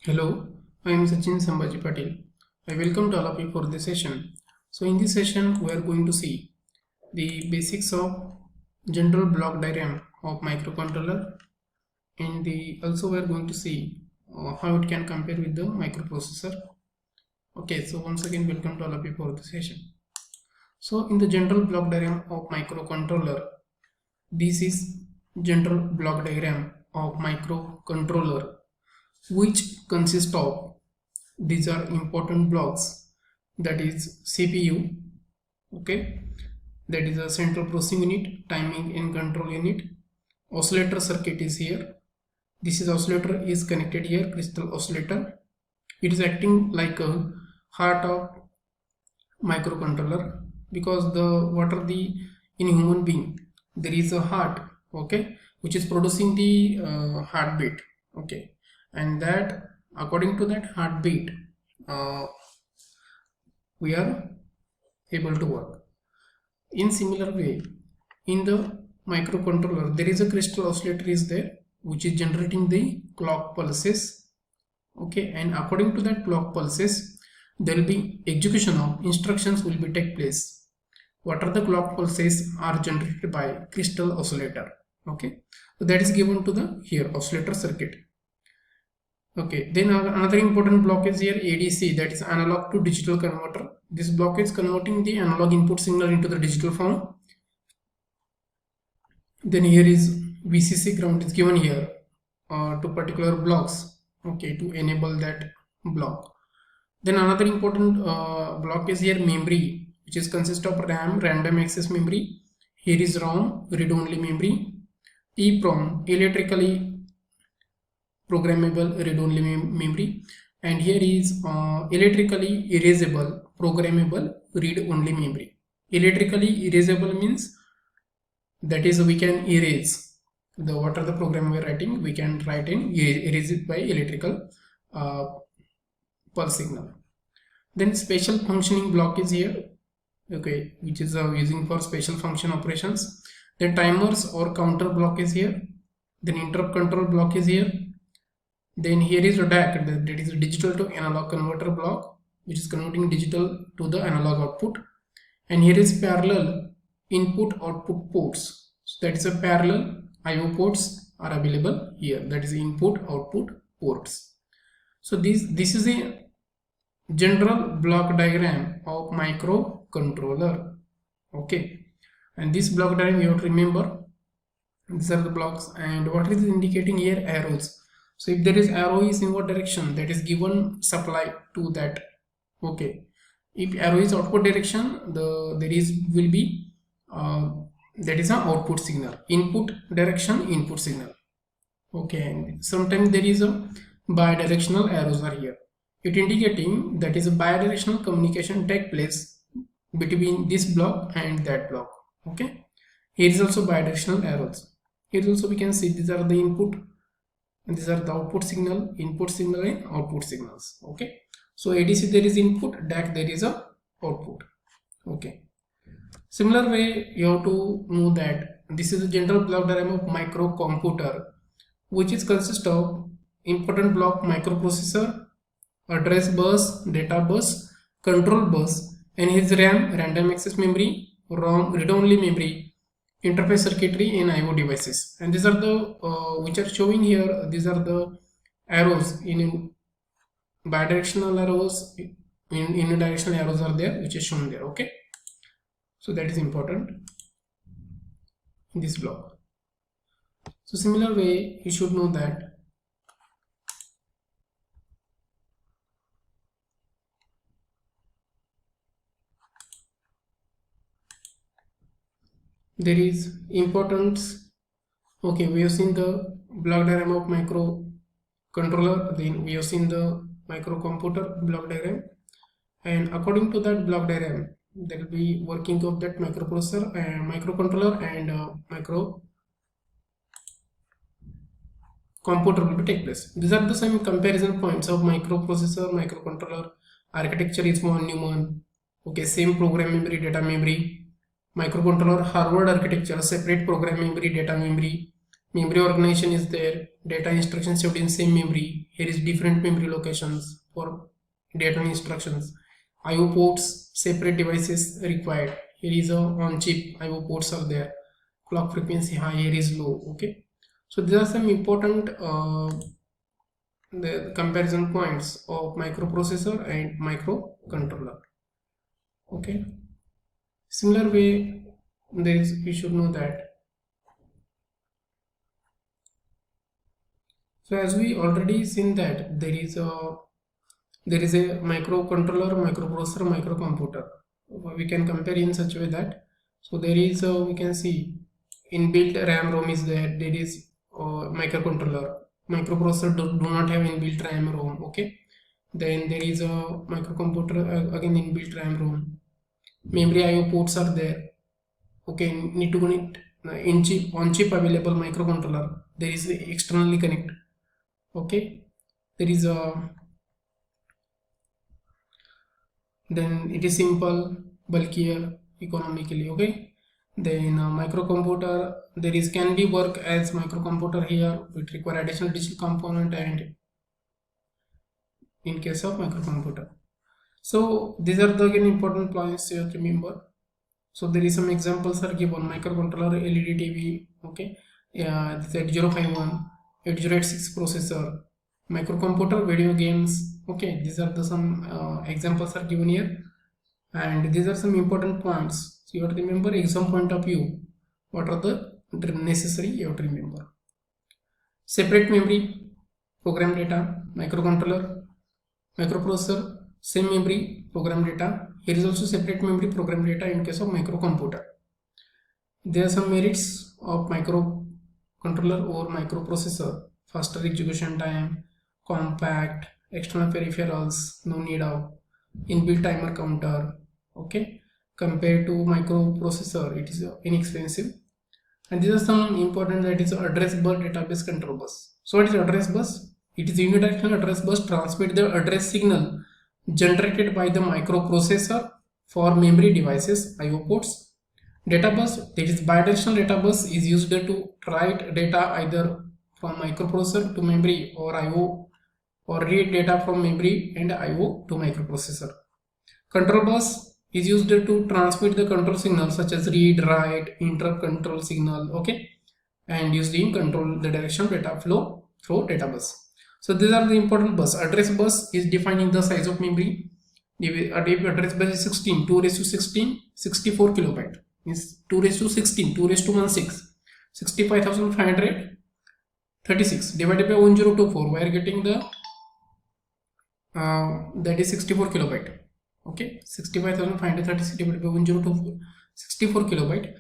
Hello, I am Sachin Sambhaji Patil. I welcome to all of you for this session. So in this session, we are going to see the basics of general block diagram of microcontroller, and also we are going to see how it can compare with the microprocessor. Okay, so once again, welcome to all of you for this session. So in the general block diagram of microcontroller, this is general block diagram of microcontroller, which consists of these are important blocks, that is CPU, okay, that is a central processing unit, timing and control unit. Oscillator circuit is here. This is oscillator is connected here, crystal oscillator. It is acting like a heart of microcontroller, because in human being there is a heart, okay, which is producing the heartbeat, okay, and that according to that heartbeat we are able to work. In similar way, in the microcontroller there is a crystal oscillator is there, which is generating the clock pulses, okay, and according to that clock pulses there will be execution of instructions will be take place. What are the clock pulses are generated by crystal oscillator, okay, so that is given to the here oscillator circuit. Okay, then another important block is here ADC, that is analog to digital converter. This block is converting the analog input signal into the digital form. Then here is VCC ground is given here to particular blocks, okay, to enable that block. Then another important block is here memory, which is consist of RAM, random access memory. Here is ROM, read-only memory. EEPROM, electrically programmable read-only memory, and here is electrically erasable programmable read-only memory. Electrically erasable means that is we can erase the what are the program we are writing, we can write in erase it by electrical pulse signal. Then special functioning block is here, okay, which is using for special function operations. Then timers or counter block is here. Then interrupt control block is here. Then here is a DAC, that is a digital to analog converter block, which is converting digital to the analog output. And here is parallel input output ports, so that is a parallel IO ports are available here, that is input output ports. So this is a general block diagram of microcontroller, okay, and this block diagram you have to remember these are the blocks. And what is indicating here? Arrows. So if there is arrow is in what direction, that is given supply to that, okay. If arrow is output direction, will be that is an output signal. Input direction, input signal, okay. And sometimes there is a bidirectional arrows are here, it indicating that is a bidirectional communication take place between this block and that block, okay. Here is also bidirectional arrows. Here also we can see these are the input and these are the output signal, input signal and output signals, okay. So ADC there is input, DAC there is a output, okay. Similar way you have to know that this is a general block diagram of microcomputer, which is consist of important block microprocessor, address bus, data bus, control bus, and his RAM, random access memory, ROM, read-only memory, interface circuitry, and IO devices. And these are the which are showing here. These are the arrows in bidirectional arrows, in unidirectional arrows are there, which is shown there, okay. So that is important in this block. So similar way you should know that there is importance, okay. We have seen the block diagram of microcontroller, then we have seen the microcomputer block diagram, and according to that block diagram there will be working of that microprocessor and microcontroller and microcomputer will be take place. These are the same comparison points of microprocessor, microcontroller. Architecture is von Neumann, okay. Same program memory, data memory. Microcontroller Harvard architecture, separate program memory, data memory. Memory organization is there. Data instructions saved in same memory. Here is different memory locations for data instructions. IO ports, separate devices required. Here is a on chip IO ports are there. Clock frequency high, here is low. Okay, so these are some important the comparison points of microprocessor and microcontroller. Okay, similar way there is, we should know that. So as we already seen that there is a microcontroller, microprocessor, microcomputer. We can compare in such a way that, so there is a, we can see inbuilt RAM ROM is there. There is microcontroller. Microprocessor do not have inbuilt RAM ROM. Okay, then there is a microcomputer, again inbuilt RAM ROM. Memory IO ports are there. Okay, need to connect in chip, on chip available microcontroller. There is externally connect. Okay, there is a, then it is simple, bulkier, economically. Okay, then microcomputer, there is can be work as microcomputer. Here it require additional digital component and in case of microcomputer. So these are the again important points you have to remember. So there is some examples are given: microcontroller, LED TV. Okay, this is 8051, 8086 processor, microcomputer, video games. Okay, these are the some examples are given here, and these are some important points. So you have to remember exam point of view. What are the necessary you have to remember? Separate memory, program data, microcontroller, microprocessor, same memory, program data. Here is also separate memory, program data in case of microcomputer. There are some merits of microcontroller or microprocessor: faster execution time, compact, external peripherals, no need of inbuilt timer counter. Okay, compared to microprocessor, it is inexpensive. And these are some important, that is address bus, database, control bus. So what is address bus? It is unidirectional address bus, transmit the address signal generated by the microprocessor for memory devices, IO ports. Data bus, that is bidirectional data bus, is used to write data either from microprocessor to memory or IO, or read data from memory and IO to microprocessor. Control bus is used to transmit the control signals such as read, write, interrupt control signal. Okay, and used in control the direction of data flow through data bus. So these are the important bus. Address bus is defining the size of memory. The address bus is 16, 2 raised to 16, 64 kilobyte. Means 2 raised to 16, 2 raised to 16, 65,536 divided by 1024. We are getting the that is 64 kilobyte. Okay, 65,536 divided by 1024, 64 kilobyte.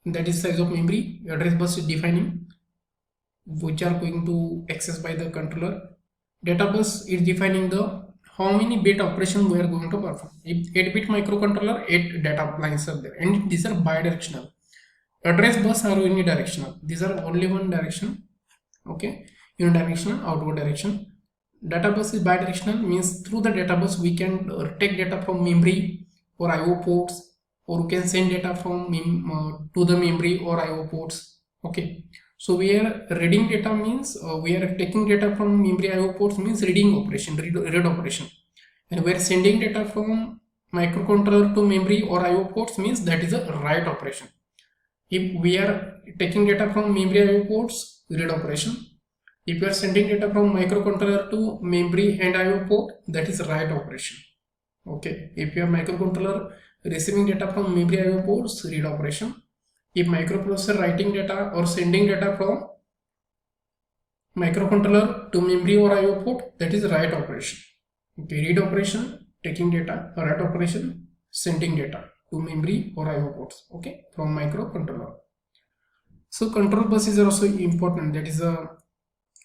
That is size of memory. Address bus is defining which are going to access by the controller. Data bus is defining the how many bit operation we are going to perform. If 8-bit microcontroller, 8 data lines are there, and these are bidirectional. Address bus are unidirectional. These are only one direction. Okay, unidirectional, outward direction. Data bus is bidirectional, means through the data bus we can take data from memory or IO ports, or we can send data from to the memory or IO ports. Okay, so we are reading data means we are taking data from memory IO ports, means reading operation, read operation, and we are sending data from microcontroller to memory or IO ports, means that is a write operation. If we are taking data from memory IO ports, read operation. If you are sending data from microcontroller to memory and IO port, that is write operation. Okay, if you have microcontroller receiving data from memory IO ports, read operation. If microprocessor writing data or sending data from microcontroller to memory or IO port, that is write operation. Okay, read operation, taking data, write operation, sending data to memory or IO ports. Okay, from microcontroller. So control buses are also important. That is a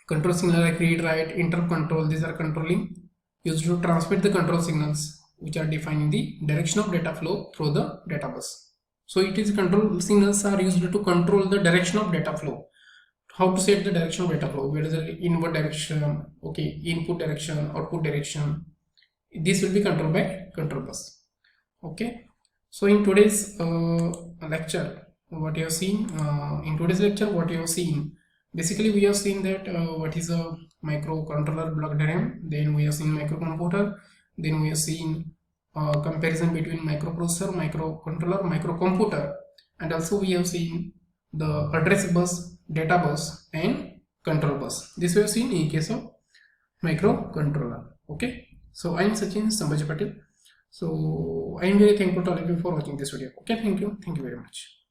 control signal like read, write, interrupt control. These are controlling, used to transmit the control signals which are defining the direction of data flow through the data bus. So it is control signals are used to control the direction of data flow. How to set the direction of data flow? Where is the inward direction? Okay, input direction, output direction. This will be controlled by control bus. Okay. So in today's lecture, what you have seen Basically we have seen that what is a microcontroller block diagram, then we have seen microcomputer, then we have seen comparison between microprocessor, microcontroller, microcomputer, and also we have seen the address bus, data bus, and control bus. This we have seen in case of microcontroller. Okay, so I am Sachin Sambhaji Patel. So I am very thankful to all of you for watching this video. Okay, thank you very much.